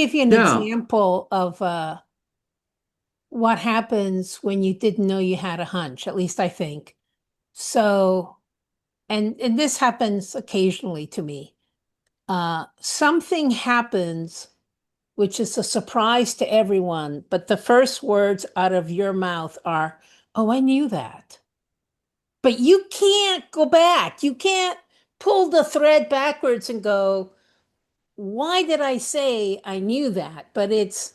Give you an Yeah. example of what happens when you didn't know you had a hunch, at least I think. So, and this happens occasionally to me. Something happens which is a surprise to everyone, but the first words out of your mouth are, "Oh, I knew that." But you can't go back. You can't pull the thread backwards and go, "Why did I say I knew that?" But it's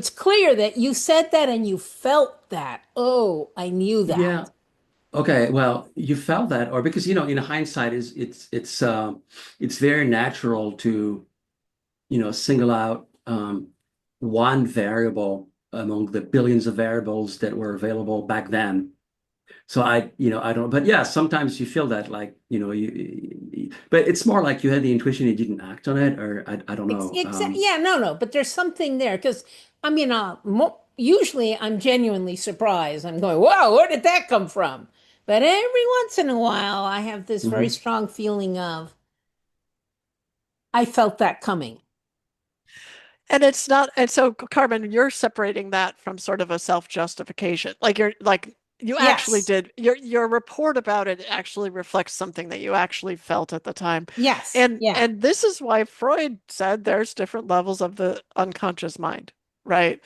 clear that you said that and you felt that. Oh, I knew Yeah. that. Okay. Well, you felt that, or because in hindsight, is it's very natural to single out one variable among the billions of variables that were available back then. So I don't, but yeah, sometimes you feel that like, but it's more like you had the intuition, you didn't act on it, or I don't know. Yeah, no, no, but there's something there because I mean, usually I'm genuinely surprised. I'm going, "Wow, where did that come from?" But every once in a while, I have this very Mhm. strong feeling of, I felt that coming. And it's not, and so Carmen, you're separating that from sort of a self-justification. Like you're like you actually Yes, did your report about it actually reflects something that you actually felt at the time. yes, And yeah, this is why Freud said there's different levels of the unconscious mind, right?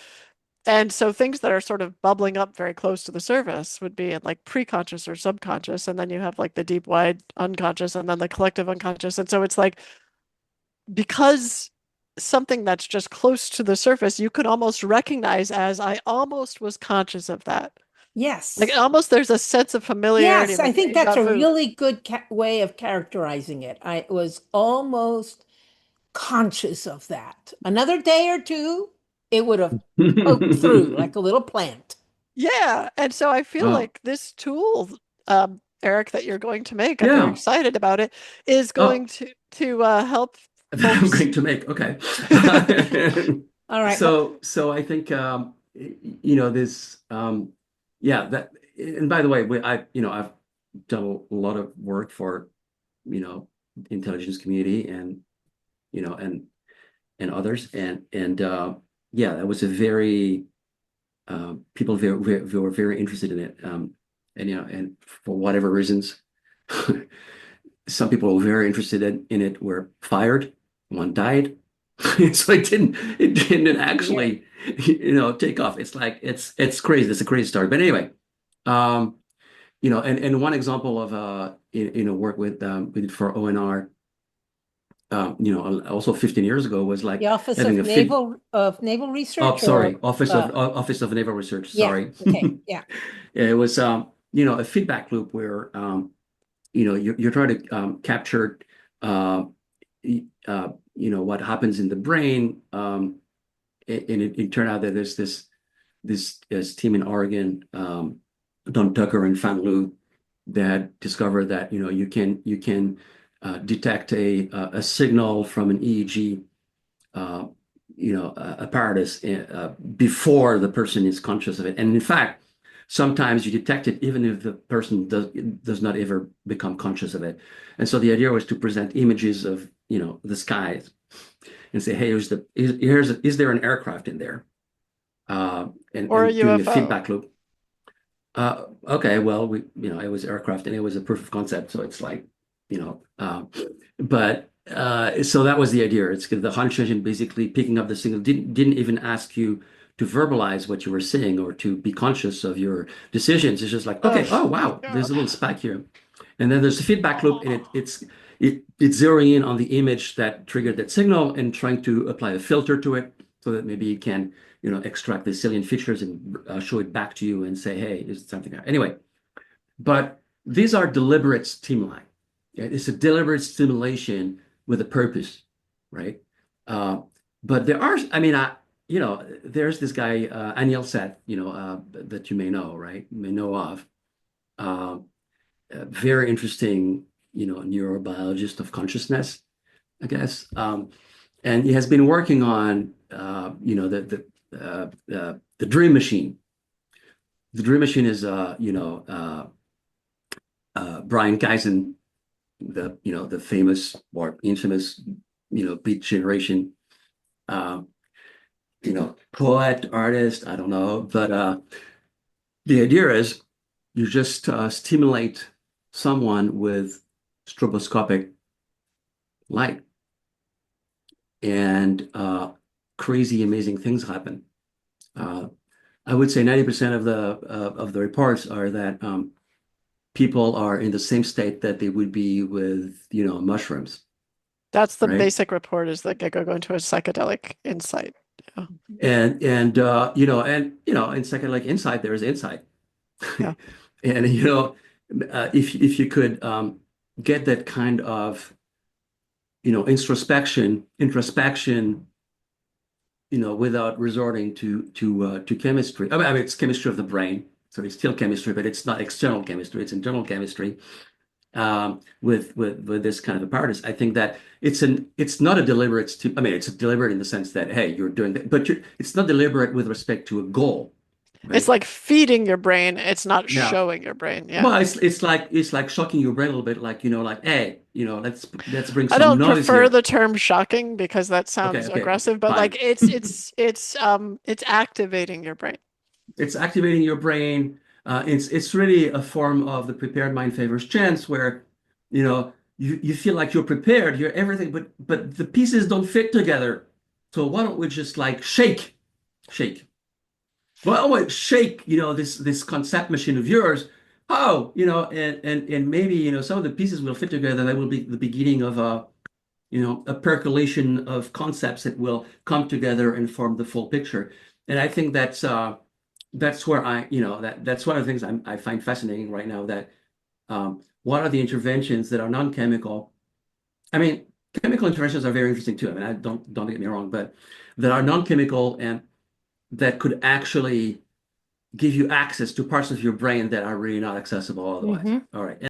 And so things that are sort of bubbling up very close to the surface would be in like preconscious or subconscious, and then you have like the deep wide unconscious and then the collective unconscious. And so it's like because something that's just close to the surface, you could almost recognize as I almost was conscious of that. Like yes. almost there's a sense of familiarity, Yes, I like think that's deja a vu. really good way of characterizing it. I was almost conscious of that. Another day or two, it would have poked through like a little plant. Yeah. And so I feel Oh, like this tool, Eric, that you're going to make, I'm very yeah. excited about it, is Oh, going to help that I'm folks. going to make. Okay. All right. Well, So I think this yeah, that, and by the way, I've done a lot of work for you know intelligence community and you know and others, and yeah, that was a very people were very interested in it, and for whatever reasons, some people were very interested in it were fired, one died. So it didn't yeah. actually take off. It's like it's crazy. It's a crazy story, but anyway, um and one example of work we did for ONR, also 15 years ago, was like The Office having of a feed. Naval Oh, Research or sorry, Office of uh Office of Naval Research. yeah, Sorry. okay. Yeah. It was a feedback loop where you're trying to capture uh, what happens in the brain, and it turned out that there's this team in Oregon, Don Tucker and Fan Lu, that discovered that you can detect a signal from an EEG, uh, apparatus, before the person is conscious of it. And in fact, sometimes you detect it even if the person does not ever become conscious of it. And so the idea was to present images of, the skies and say, hey, is there an aircraft in there? Or a And doing a UFO. feedback loop. Okay, well, it was aircraft and it was a proof of concept, so it's like, you know, uh, but so that was the idea. It's the hunch engine basically picking up the signal, didn't even ask you to verbalize what you were saying or to be conscious of your decisions. It's just like, okay, oh Oh my wow, there's God. a little spike here, and then there's a feedback loop, and it's zeroing in on the image that triggered that signal and trying to apply a filter to it so that maybe you can extract the salient features and show it back to you and say, hey, is it something? Anyway, but these are deliberate stimuli. It's a deliberate stimulation with a purpose, right? Uh, but there are, I mean, there's this guy, Anil Seth, that you may know, right? You may know of. Uh, Very interesting, neurobiologist of consciousness, I guess. And he has been working on, the dream machine. The dream machine is, Brian Geisen, the famous or infamous, Beat Generation um, poet, artist, I don't know. But the idea is you just stimulate someone with stroboscopic light, and crazy, amazing things happen. Uh, I would say 90% of the reports are that people are in the same state that they would be with, mushrooms, That's the right? basic report, is that gecko go into a psychedelic insight. Yeah. And in psychedelic insight, there is insight. Yeah. And if you could get that kind of introspection, without resorting to chemistry. I mean, it's chemistry of the brain, so it's still chemistry, but it's not external chemistry; it's internal chemistry. With this kind of apparatus, I think that it's not a deliberate. I mean, it's deliberate in the sense that, hey, you're doing that, but it's not deliberate with respect to a goal, It's right? like feeding your brain. It's not Yeah. showing your brain. Yeah. Well, it's like shocking your brain a little bit, like like, hey, let's bring I some don't noise prefer here. the term shocking because that Okay, sounds okay, aggressive, but like fine. it's activating your brain. It's activating your brain. It's really a form of the prepared mind favors chance, where you feel like you're prepared, you're everything, but the pieces don't fit together. So why don't we just like shake? Well, wait, shake, this concept machine of yours. Oh, and maybe some of the pieces will fit together. That will be the beginning of a percolation of concepts that will come together and form the full picture. And I think that's where that's one of the things I find fascinating right now, that what are the interventions that are non-chemical? I mean, chemical interventions are very interesting too. I mean, I don't get me wrong, but that are non-chemical and that could actually give you access to parts of your brain that are really not accessible otherwise. Hmm. All right.